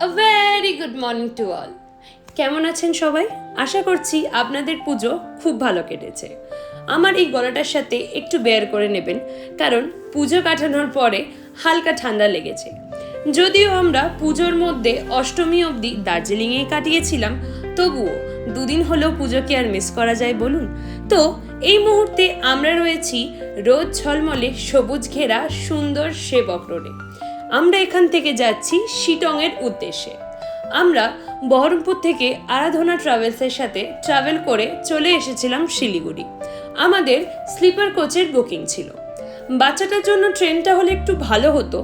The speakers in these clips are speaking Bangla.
A very good morning to all. কেমন আছেন সবাই? আশা করছি আপনাদের পুজো খুব ভালো কেটেছে। আমার এই গলাটার সাথে একটু বেয়ার করে নেবেন, কারণ পুজো কাটানোর পরে হালকা ঠান্ডা লেগেছে। যদিও আমরা পুজোর মধ্যে অষ্টমী অবধি দার্জিলিংয়ে কাটিয়েছিলাম, তবুও দুদিন হলেও পুজো কি আর মিস করা যায় বলুন? তো এই মুহূর্তে আমরা রয়েছি রোদ ঝলমলে সবুজ ঘেরা সুন্দর সেবক রোডে। আমরা এখান থেকে যাচ্ছি শিটংয়ের উদ্দেশ্যে। আমরা বহরমপুর থেকে আরাধনা ট্রাভেলসের সাথে ট্রাভেল করে চলে এসেছিলাম শিলিগুড়ি। আমাদের স্লিপার কোচের বুকিং ছিল। বাচ্চাটার জন্য ট্রেনটা হলে একটু ভালো হতো,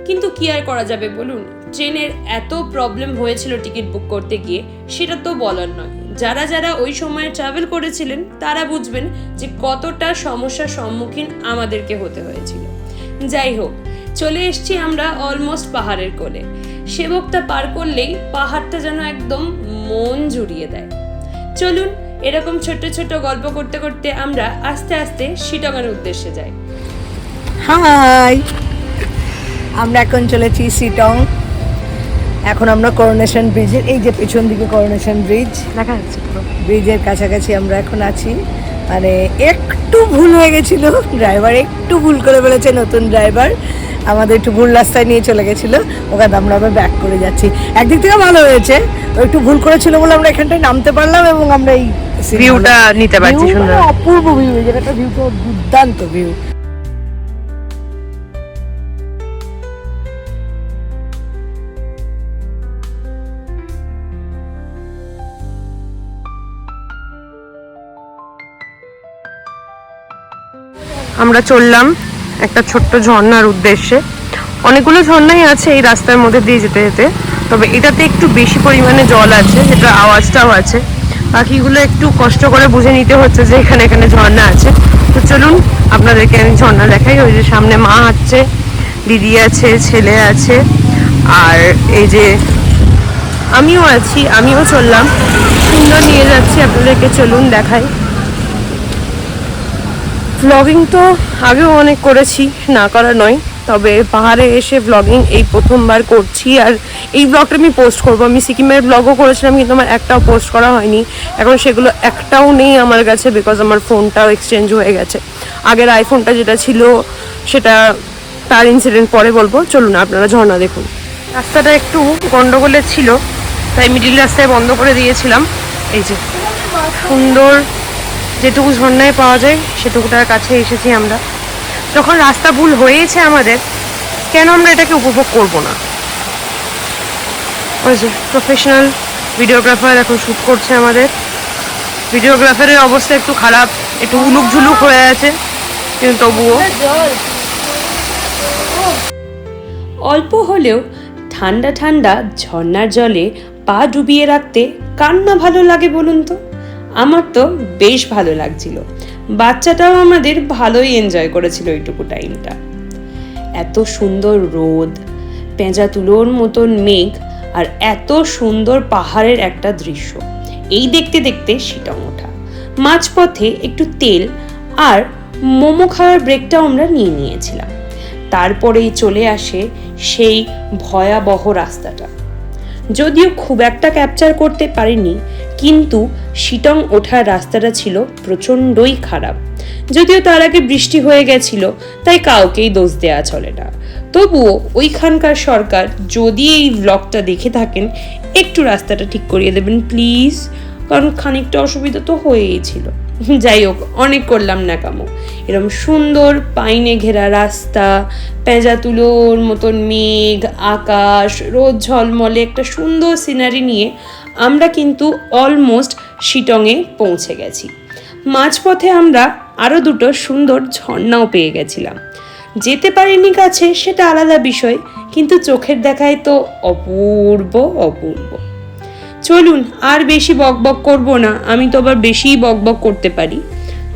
কিন্তু কি আর করা যাবে বলুন? ট্রেনের এত প্রবলেম হয়েছিল টিকিট বুক করতে গিয়ে, সেটা তো বলার নয়। যারা যারা ওই সময় ট্রাভেল করেছিলেন তারা বুঝবেন যে কতটা সমস্যার সম্মুখীন আমাদেরকে হতে হয়েছিল। যাই হোক, চলে এসছি আমরা অলমোস্ট পাহাড়ের কোলে। সেবকটা পার করলেই পাহাড়টা যেন একদম মন জুড়িয়ে দেয়। চলুন, এরকম ছোট্ট ছোট্ট গল্প করতে করতে আমরা আস্তে আস্তে শিটংয়ের উদ্দেশ্যে যাই। হাই, আমরা এখন চলেছি শিটং। এখন আমরা করোনেশন ব্রিজের, এই যে পেছন দিকে করোনেশন ব্রিজ দেখা যাচ্ছে, ব্রিজের কাছাকাছি আমরা এখন আছি। মানে একটু ভুল হয়ে গেছিল, ড্রাইভার একটু ভুল করে ফেলেছে। নতুন ড্রাইভার আমাদের একটু ভুল রাস্তায় নিয়ে চলে গেছিলো, ওখানে আমরা আবার ব্যাক করে যাচ্ছি। একদিক থেকে ভালো হয়েছে, ও একটু ভুল করেছিল বলে আমরা এখানটায় নামতে পারলাম এবং আমরা এই ভিউটা নিতে পারছি। সুন্দর অপূর্ব ভিউ, এই জায়গাটা ভিউটা দুর্দান্ত ভিউ। আমরা চললাম একটা ছোট্ট ঝর্ণার উদ্দেশ্যে। অনেকগুলো ঝর্ণাই আছে এই রাস্তার মধ্যে দিয়ে যেতে যেতে, তবে এটাতে একটু বেশি পরিমাণে জল আছে, যেটা আওয়াজটাও আছে। বাকিগুলো একটু কষ্ট করে বুঝে নিতে হচ্ছে যে এখানে এখানে ঝর্ণা আছে। তো চলুন আপনাদেরকে আমি ঝর্ণা দেখাই। ওই যে সামনে মা হাঁটছে, দিদি আছে, ছেলে আছে, আর এই যে আমিও আছি, আমিও চললাম। সুন্দর নিয়ে যাচ্ছি আপনাদেরকে, চলুন দেখাই। ব্লগিং তো আগেও অনেক করেছি, না করা নয়, তবে পাহাড়ে এসে ব্লগিং এই প্রথমবার করছি। আর এই ব্লগটা আমি পোস্ট করবো। আমি সিকিমের ব্লগও করেছিলাম, কিন্তু আমার একটাও পোস্ট করা হয়নি। এখন সেগুলো একটাও নেই আমার কাছে, বিকজ আমার ফোনটাও এক্সচেঞ্জ হয়ে গেছে। আগের আইফোনটা যেটা ছিল সেটা, তার ইনসিডেন্ট পরে বলবো। চলুন আপনারা ঝর্ণা দেখুন। রাস্তাটা একটু গন্ডগোলের ছিল, তাই মিডিল রাস্তায় বন্ধ করে দিয়েছিলাম। এই যে সুন্দর যেটুকু ঝর্ণায় পাওয়া যায় সেটুকুটার কাছে এসেছি আমরা। যখন রাস্তা ভুল হয়েছে আমাদের, কেন আমরা এটাকে উপভোগ করব না? ওই যে প্রফেশনাল ভিডিওগ্রাফার এখন শ্যুট করছে আমাদের। ভিডিওগ্রাফারের অবস্থা একটু খারাপ, একটু উলুক ঝুলুক হয়ে আছে, কিন্তু তবুও অল্প হলেও ঠান্ডা ঠান্ডা ঝর্ণার জলে পা ডুবিয়ে রাখতে কার না ভালো লাগে বলুন তো? আমার তো বেশ ভালো লাগছিল। বাচ্চাটাও আমাদের ভালোই এনজয় করেছিল ওইটুকু টাইমটা। এত সুন্দর রোদ, পেঁজা তুলোর মতন মেঘ, আর এত সুন্দর পাহাড়ের একটা দৃশ্য, এই দেখতে দেখতে শিটং ওঠা। মাঝপথে একটু তেল আর মোমো খাওয়ার ব্রেকটাও আমরা নিয়ে নিয়েছিলাম। তারপরেই চলে আসে সেই ভয়াবহ রাস্তাটা। যদিও খুব একটা ক্যাপচার করতে পারিনি, কিন্তু শিটং ওঠার রাস্তাটা ছিল প্রচণ্ডই খারাপ। যদিও তার আগে বৃষ্টি হয়ে গেছিল, তাই কাউকেই দোষ দেওয়া চলে না। তবুও ওইখানকার সরকার যদি এই ব্লগটা দেখে থাকেন, একটু রাস্তাটা ঠিক করিয়ে দেবেন প্লিজ, কারণ খানিকটা অসুবিধা তো হয়েই ছিল। যাই হোক, অনেক করলাম ন্যাকামো। এরকম সুন্দর পাইনে ঘেরা রাস্তা, পেঁজা তুলোর মতন মেঘ, আকাশ, রোদ ঝলমলে একটা সুন্দর সিনারি নিয়ে আমরা কিন্তু অলমোস্ট শিটংয়ে পৌঁছে গেছি। মাঝপথে আমরা আরও দুটো সুন্দর ঝর্ণাও পেয়ে গেছিলাম। যেতে পারিনি কাছে, সেটা আলাদা বিষয়, কিন্তু চোখের দেখায় তো অপূর্ব অপূর্ব। চলুন, আর বেশি বকবক করব না, আমি তো আবার বেশিই বকবক করতে পারি।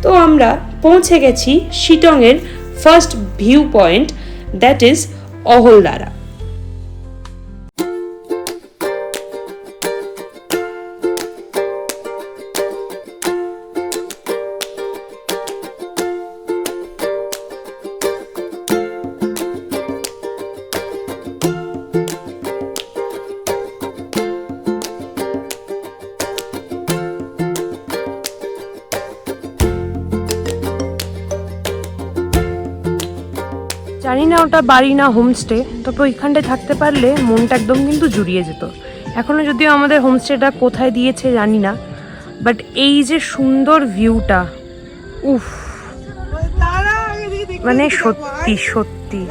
তো আমরা পৌঁছে গেছি শিটংয়ের first view point, that is Ahaldara. জানি না ওটা বাড়ি না হোমস্টে, তবে ওইখানটায় থাকতে পারলে মনটা একদম কিন্তু জুড়িয়ে যেত। এখনও যদিও আমাদের হোমস্টেটা কোথায় দিয়েছে জানি না, বাট এই যে সুন্দর ভিউটা, উফ, মানে সত্যি সত্যি।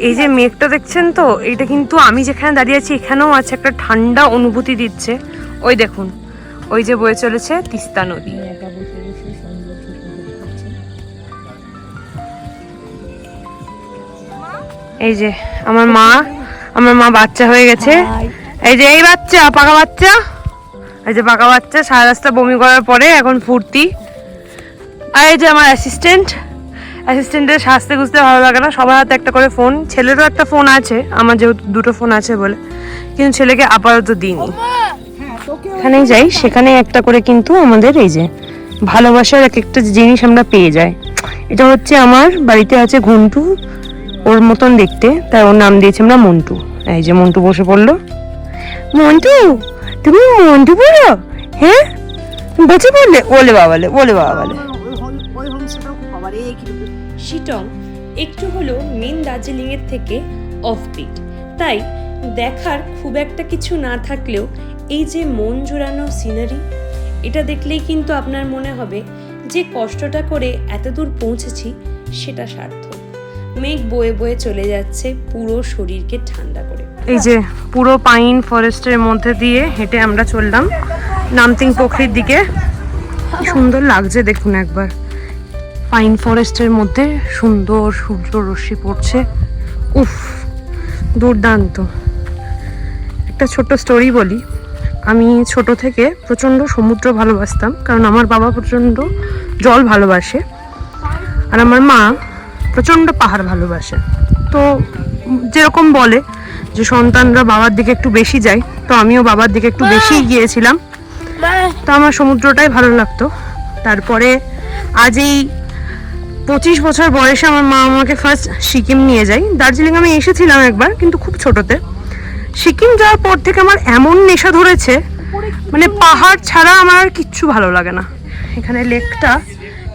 এই যে মেঘটা দেখছেন তো, এটা কিন্তু আমি যেখানে দাঁড়িয়ে আছি এখানেও আছে, একটা ঠান্ডা অনুভূতি দিচ্ছে। ওই দেখুন, ওই যে বয়ে চলেছে তিস্তা নদী। এই যে আমার মা বাচ্চা হয়ে গেছে। এই যে এই বাচ্চা, পাকা বাচ্চা, এই যে পাকা বাচ্চা সারা রাস্তা বমি করার পরে এখন ফুর্তি। আর এই যে আমার অ্যাসিস্ট্যান্টের সাজতে গুজতে ভালো লাগে না, সবার হাতে একটা করে ফোন। ছেলেরও একটা ফোন আছে, আমার যেহেতু দুটো ফোন আছে বলে, কিন্তু ছেলেকে আপাতত দিইনি। এখানেই যাই সেখানে একটা করে কিন্তু আমাদের এই যে ভালোবাসার এক একটা জিনিস আমরা পেয়ে যাই। এটা হচ্ছে আমার বাড়িতে আছে ঘন্টু, ওর মতন দেখতে, তাই ওর নাম দিয়েছি আমরা মন্টু। এই যে মন্টু বসে পড়লো। মন্টু, তুমি মন্টু বলো? হ্যাঁ বসে পড়লে? ওলে বাবালে, ওলে বাবালে। শিটং একটু হলেও মেন দার্জিলিংয়ের থেকে অফবিট, তাই দেখার খুব একটা কিছু না থাকলেও এই যে মন জোড়ানো সিনারি, এটা দেখলেই কিন্তু আপনার মনে হবে যে কষ্টটা করে এত দূর পৌঁছেছি সেটা সার্থক। মেঘ বয়ে বয়ে চলে যাচ্ছে পুরো শরীরকে ঠান্ডা করে। এই যে পুরো পাইন ফরেস্টের মধ্যে দিয়ে হেঁটে আমরা চললাম নামতিং পোখরির দিকে। কি সুন্দর লাগছে দেখুন একবার, পাইন ফরেস্টের মধ্যে সুন্দর সূর্য রশ্মি পড়ছে, উফ দুর্দান্ত। একটা ছোট্ট স্টোরি বলি, আমি ছোট থেকে প্রচণ্ড সমুদ্র ভালোবাসতাম, কারণ আমার বাবা প্রচণ্ড জল ভালোবাসে আর আমার মা প্রচণ্ড পাহাড় ভালোবাসে। তো যেরকম বলে যে সন্তানরা বাবার দিকে একটু বেশি যায়, তো আমিও বাবার দিকে একটু বেশিই গিয়েছিলাম। তো আমার সমুদ্রটাই ভালো লাগতো। তারপরে আজ এই 25 বছর বয়সে আমার মা আমাকে ফার্স্ট সিকিম নিয়ে যায়। দার্জিলিং আমি এসেছিলাম একবার, কিন্তু খুব ছোটতে। সিকিম যাওয়ার পর থেকে আমার এমন নেশা ধরেছে, মানে পাহাড় ছাড়া আমার আর কিচ্ছু ভালো লাগে না। এখানে লেকটা,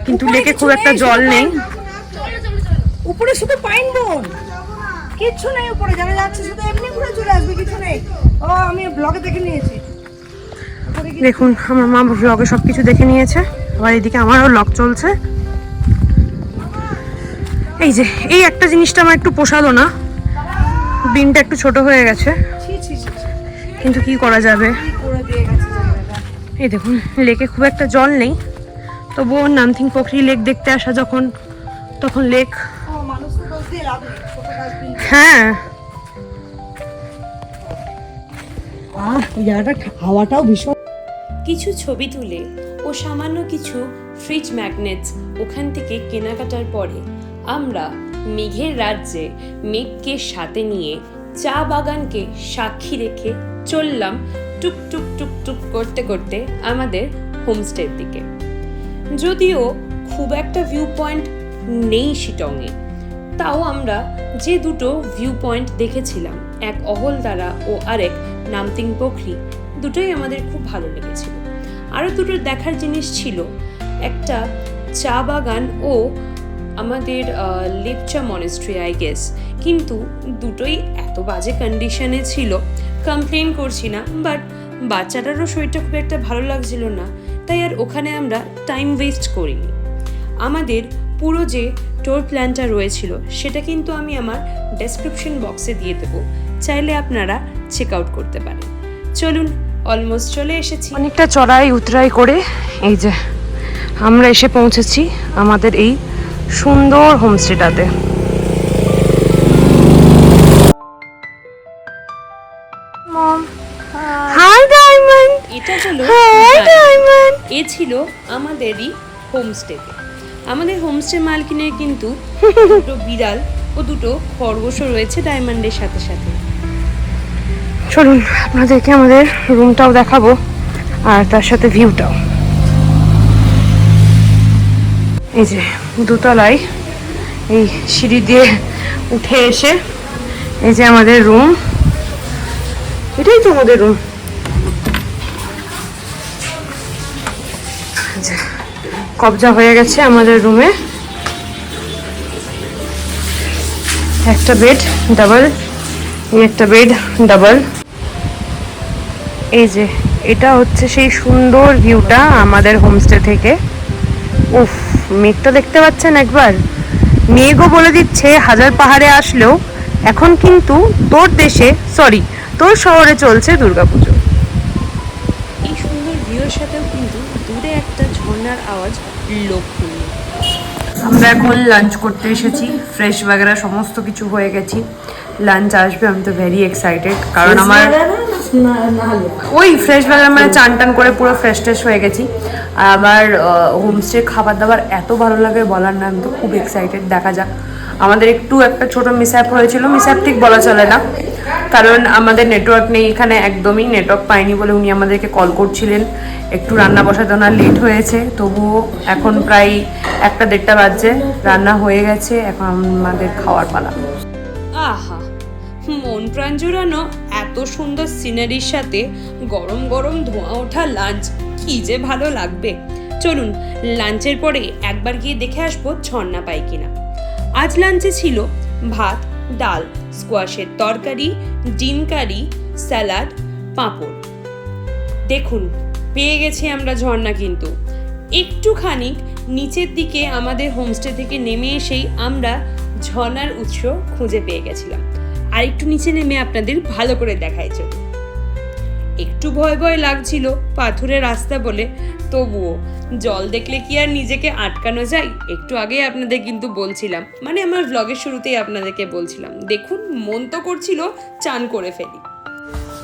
কিন্তু লেকে খুব একটা জল নেই। উপরে শুধু পাইন বন, কিচ্ছু নেই উপরে, যারা যাচ্ছে শুধু এমনি ঘুরে চলে আসবে, কিছু নেই। ও আমি ব্লগে দেখে নিয়েছি। দেখুন আমার মা ব্লগে সবকিছু দেখে নিয়েছে, আবার এদিকে আমারও ব্লগ চলছে। এই যে এই একটা জিনিসটা আমার একটু পোষালো না, বিনটা একটু ছোট হয়ে গেছে, কিন্তু কি করা যাবে। এই দেখুন লেকে খুব একটা জল নেই, তবুও নামথিং পোখরি লেক দেখতে আসা যখন, তখন লেক। হ্যাঁ হাওয়াটাও ভীষণ। কিছু ছবি তুলে ও সামান্য কিছু ফ্রিজ ম্যাগনেটস ওখান থেকে কেনাকাটার পরে আমরা মেঘের রাজ্যে মেঘকে সাথে নিয়ে চা বাগানকে সাক্ষী রেখে চললাম টুক টুক টুক টুক করতে করতে আমাদের হোমস্টের দিকে। যদিও খুব একটা ভিউ পয়েন্ট নেই শিটংয়ে, তাও আমরা যে দুটো ভিউ পয়েন্ট দেখেছিলাম, এক অহলদারা ও আরেক নামতিং পোখরি, দুটোই আমাদের খুব ভালো লেগেছিল। আরও দুটো দেখার জিনিস ছিল, একটা চা বাগান ও আমাদের লেপচা মনেস্ট্রি আই গেস, কিন্তু দুটোই এত বাজে কন্ডিশনে ছিল, কমপ্লেন করছি না, বাট বাচ্চাটারও শরীরটা খুব একটা ভালো লাগছিল না, তাই আর ওখানে আমরা টাইম ওয়েস্ট করিনি। আমাদের পুরো যে টোর প্ল্যানটা রয়েছিল সেটা কিন্তু আমি আমার ডেসক্রিপশন বক্সে দিয়ে দেবো, চাইলে আপনারা চেক আউট করতে পারেন। চলুন, অলমোস্ট চলে এসেছি। অনেকটা চড়াই উতরাই করে এই যে আমরা এসে পৌঁছেছি আমাদের এই সুন্দর হোমস্টেটাতে। High diamond. এটা হলো হাই ডায়মন্ড। এ ছিল আমাদেরই হোমস্টেতে। আমাদের হোমস্টে মালকিনের কিন্তু দুটো বিড়াল ও দুটো খরগোশও রয়েছে ডায়মন্ডের সাথে সাথে। চলুন আপনাদেরকে আমাদের রুমটাও দেখাবো আর তার সাথে ভিউটাও। এই যে দোতলায় এই সিঁড়ি দিয়ে উঠে এসে এই যে আমাদের রুম, এটাই তো আমাদের রুম। কবজা হয়ে গেছে আমাদের রুমে। একটা বেড ডাবল, এই একটা বেড ডাবল। এই যে এটা হচ্ছে সেই সুন্দর ভিউটা আমাদের হোমস্টে থেকে। উফ, মেঘটা দেখতে পাচ্ছেন একবার? মেঘও বলে দিচ্ছে হাজার পাহাড়ে আসলেও এখন কিন্তু তোর দেশে, সরি তোর শহরে চলছে দুর্গাপুজো। এই সুন্দর ভিউর সাথেও কিন্তু দূরে একটা ঝর্ণার আওয়াজ লক্ষণীয়। আমরা এখন লাঞ্চ করতে এসেছি, ফ্রেশ বাগেরা সমস্ত কিছু হয়ে গেছি, লাঞ্চ আসবে। আমি তো ভেরি এক্সাইটেড, কারণ আমার ওই ফ্রেশ বাগেরা মানে চান টান করে পুরো ফ্রেশ ট্রেশ হয়ে গেছি। আর আমার হোমস্টে খাবার দাবার এত ভালো লাগে বলার না, আমি তো খুব এক্সাইটেড। দেখা যাক, আমাদের একটু একটা ছোট মিসঅ্যাপ হয়েছিল, মিসঅ্যাপ ঠিক বলা চলে না, কারণ আমাদের নেটওয়ার্ক নেই এখানে, একদমই নেটওয়ার্ক পাইনি বলে উনি আমাদেরকে কল করছিলেন। একটু রান্না বসাতে ওনার লেট হয়েছে, তবুও এখন প্রায় 1-1:30 বাজছে, রান্না হয়ে গেছে, এখন আমাদের খাওয়ার পালা। আহা, মন প্রাণ জুড়ানো এত সুন্দর সিনারির সাথে গরম গরম ধোঁয়া ওঠা লাঞ্চ, কি যে ভালো লাগবে। চলুন লাঞ্চের পরে একবার গিয়ে দেখে আসবো ঝর্ণা পাই কিনা। আজ লাঞ্চে ছিল ভাত, ডাল, স্কোয়াশের তরকারি, ডিম কারি, স্যালাড, পাঁপড়। দেখুন পেয়ে গেছি আমরা ঝর্ণা, কিন্তু একটুখানি নিচের দিকে আমাদের হোমস্টে থেকে নেমে এসেই আমরা ঝর্ণার উৎস খুঁজে পেয়ে গেছিলাম। আর একটু নিচে নেমে আপনাদের ভালো করে দেখাই চলুন। একটু ভয় ভয় লাগছিল, পাথুরে রাস্তা বলে, তবুও জল দেখলে কি আর নিজেকে আটকানো যায়? একটু আগে আপনাদের কিন্তু বলছিলাম, মানে আমার ব্লগের শুরুতেই আপনাদেরকে বলছিলাম, দেখুন মন তো করছিল চান করে ফেলি।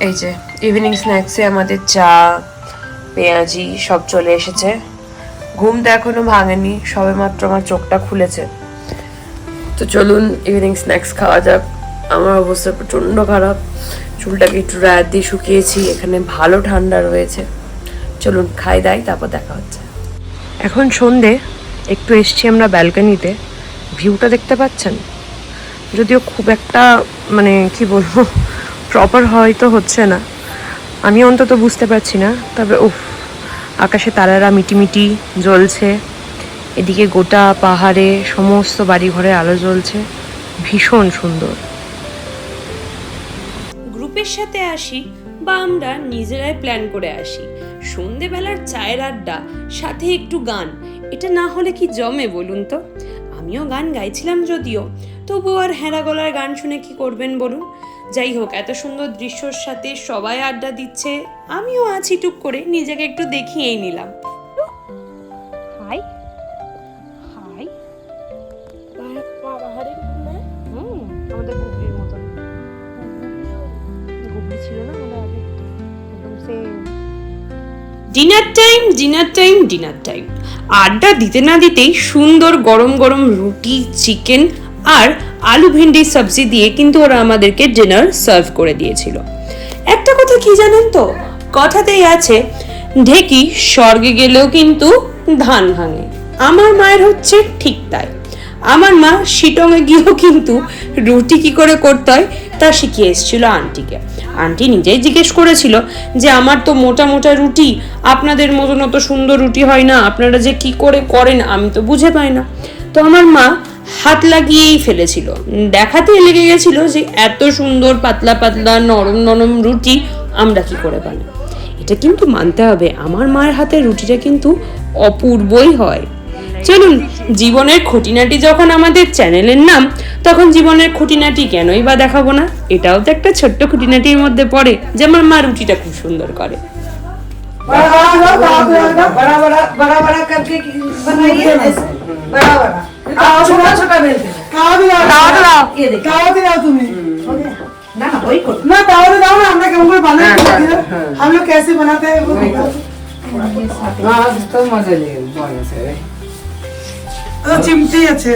এই যে ইভিনিং স্ন্যাক্সে আমাদের চা, পেঁয়াজি সব চলে এসেছে। ঘুম তো এখনো ভাঙেনি, সবে মাত্র আমার চোখটা খুলেছে। তো চলুন ইভিনিং স্ন্যাক্স খাওয়া যাক। আমার অবস্থা প্রচণ্ড খারাপ, চুলটাকে একটু রাত দিয়ে শুকিয়েছি, এখানে ভালো ঠান্ডা রয়েছে। চলুন খাই দাই, তারপর দেখা হচ্ছে। এখন সন্ধে, একটু এসছি আমরা ব্যালকনিতে, ভিউটা দেখতে পাচ্ছেন? যদিও খুব একটা মানে কি বলবো, প্রপার হয়তো হচ্ছে না, আমি অন্তত বুঝতে পারছি না, তবে উফ, আকাশে তারারা মিটিমিটি জ্বলছে, এদিকে গোটা পাহাড়ে সমস্ত বাড়িঘরে আলো জ্বলছে, ভীষণ সুন্দর। গ্রুপের সাথে আসি বা আমরা নিজেরাই প্ল্যান করে আসি, সন্ধেবেলার চায়ের আড্ডা সাথে একটু গান, এটা না হলে কি জমে বলুন তো? আমিও গান গাইছিলাম যদিও, তবু আর হেরা গলার গান শুনে কি করবেন বলুন? যাই হোক, এত সুন্দর দৃশ্যর সাথে সবাই আড্ডা দিচ্ছে, আমিও আছি, টুক করে নিজেকে একটু দেখিয়েই নিলাম। হাই হাই, আমাদের গুগলির মতন, গুগলি ছিল না আমাদের আগে, একদম same. Dinner time dinner time dinner time, আড্ডা দিতে না দিতেই সুন্দর গরম গরম রুটি, চিকেন আর আলু ভেন্ডির সবজি দিয়ে কিন্তু ওরা আমাদেরকে ডিনার সার্ভ করে দিয়েছিল। একটা কথা কি জানেন তো, কথাতেই আছে ঢেকি স্বর্গে গেলেও কিন্তু ধান ভাঙে। আমার মায়ের হচ্ছে ঠিক তাই। আমার মা শিটংয়ে গিয়েও কিন্তু রুটি কি করে করতে হয় তা শিখিয়ে এসেছিল আন্টিকে। আন্টি নিজেই জিজ্ঞেস করেছিল যে আমার তো মোটা মোটা রুটি, আপনাদের মতন অত সুন্দর রুটি হয় না, আপনারা যে কি করে করেন আমি তো বুঝে পাই না। তো আমার মা হাত লাগিয়েই ফেলেছিল, দেখাতে লেগে গেছিল যে এত সুন্দর পাতলা পাতলা নরম নরম রুটি আমরা কি করে বানাই। এটা কিন্তু মানতে হবে, আমার মায়ের হাতের রুটিটা কিন্তু অপূর্বই হয়। চলুন, জীবনের খুঁটিনাটি যখন আমাদের চ্যানেলের নাম, তখন জীবনের খুঁটিনাটি কেনই বা দেখাবো না? এটাও তো একটা ছোট্ট খুঁটিনাটির মধ্যে পড়ে, যে আমার মা রুটিটা খুব সুন্দর করে। बड़ा बड़ा करके बनाइए, बड़ा बड़ा छोटा छोटा बेलते ना वही को ना ताव दाओ ना, আমরা কেমন করে বানাই हम लोग कैसे बनाते हैं वो हां तो मजा ले बना से চিমটি আছে।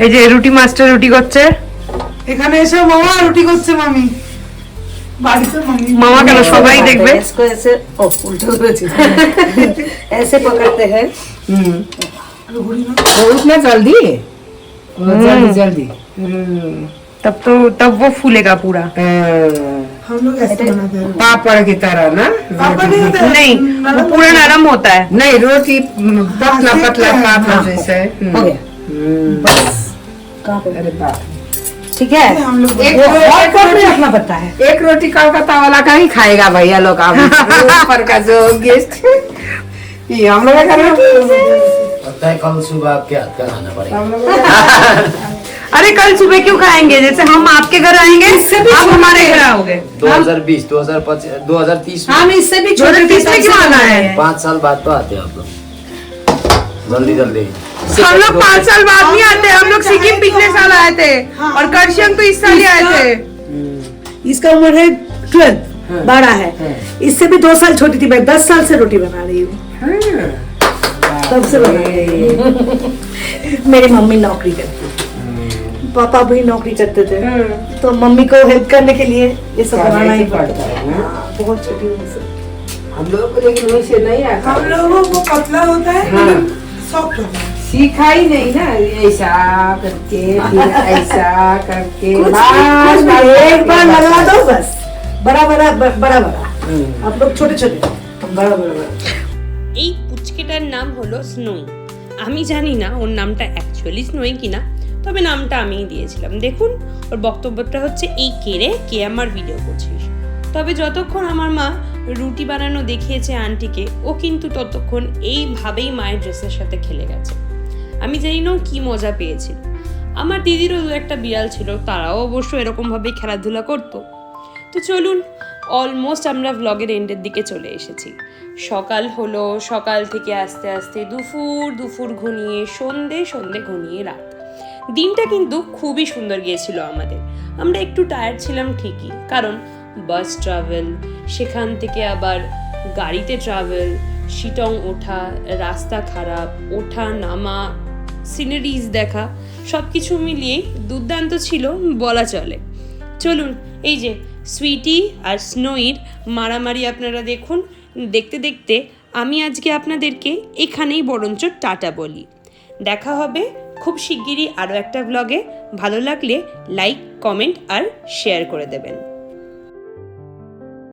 এই যে রুটি মাস্টার রুটি করছে, এখানে এসে মামা রুটি করছে, মামি বাড়িতে মামি। মামা কেন, সবাই দেখবে। इसको ऐसे ओ उल्टा ऐसे पकड़ते हैं। उतना जल्दी जल्दी जल्दी तब वो फूलेगा पूरा। हम लोग ऐसे बनाते हैं पापड़ की तरह ना? पापड़ नहीं होता है? नहीं, वो पूरा नरम होता है। नहीं, रोटी पतला पतला पापड़ जैसे हो गया। बस कहाँ पे? अरे बाप रे। ठीक है, हम लोग एक रोटी रखना पड़ता है। एक रोटी कोलकाता वाला का ही खाएगा भैया लोग। आप ऊपर का जो गेस्ट ये हम लोग का लगता है कल सुबह आपके हाथ का खाना पड़ेगा। अरे कल सुबह क्यों खाएंगे? जैसे हम आपके घर आएंगे आप हमारे घर आओगे। 2020, 2025, 2030 में हम इससे भी छोटे 2030 में क्यों आना है? 5 साल बाद तो आते हैं आप लोग, जल्दी जल्दी। हम लोग 5 साल बाद नहीं आते, हम लोग सिक्किम पिछले साल आए थे और करशियंग तो इस साल ही आए थे। इसका उम्र है 12, बड़ा है। इससे भी 2 साल छोटी थी। मैं 10 साल से रोटी बना रही हूँ, तब से बना रही हूँ। मेरी मम्मी नौकरी करती थी, पापा भी नौकरी करते थे, तो मम्मी को हेल्प करने के लिए ये सब बनाना ही पड़ता है। बहुत छोटी उम्र से। हम लोग को लेकिन वैसे नहीं आता। हम लोगों को पतला होता है लेकिन सॉफ्ट होता है। सीखा ही नहीं ना, ऐसा करके फिर ऐसा करके कुछ बस, नहीं, एक बार बस, लगा बस। दो बस। बड़ा बड़ा बड़ा बड़ा, आप लोग छोटे छोटे, हम बड़ा बड़ा। এই পুচকেটার নাম হলো স্নোই। আমি জানি না ওর নামটা অ্যাকচুয়ালি স্নোই কিনা, তবে নামটা আমিই দিয়েছিলাম। দেখুন ওর বক্তব্যটা হচ্ছে, এই কেড়ে কে আমার ভিডিও করছিস। তবে যতক্ষণ আমার মা রুটি বানানো দেখিয়েছে আন্টিকে, ও কিন্তু ততক্ষণ এইভাবেই মায়ের ড্রেসের সাথে খেলে গেছে। আমি জানি না ও কী মজা পেয়েছিল। আমার দিদিরও দু একটা বিড়াল ছিল, তারাও অবশ্য এরকমভাবেই খেলাধুলা করতো। তো চলুন, অলমোস্ট আমরা ভ্লগের এন্ডের দিকে চলে এসেছি। সকাল হলো, সকাল থেকে আস্তে আস্তে দুপুর ঘনিয়ে সন্ধে ঘনিয়ে রাত। দিনটা কিন্তু খুবই সুন্দর গিয়েছিল আমাদের। আমরা একটু টায়ার্ড ছিলাম ঠিকই, কারণ বাস ট্রাভেল, সেখান থেকে আবার গাড়িতে ট্রাভেল, শিটং ওঠা, রাস্তা খারাপ, ওঠা নামা, সিনারিজ দেখা, সব কিছু মিলিয়েই দুর্দান্ত ছিল বলা চলে। চলুন, এই যে সুইটি আর স্নোইর মারামারি আপনারা দেখুন। দেখতে দেখতে আমি আজকে আপনাদেরকে এখানেই বরঞ্চ টাটা বলি। দেখা হবে খুব শিগগিরই আরও একটা ব্লগে। ভালো লাগলে লাইক, কমেন্ট আর শেয়ার করে দেবেন।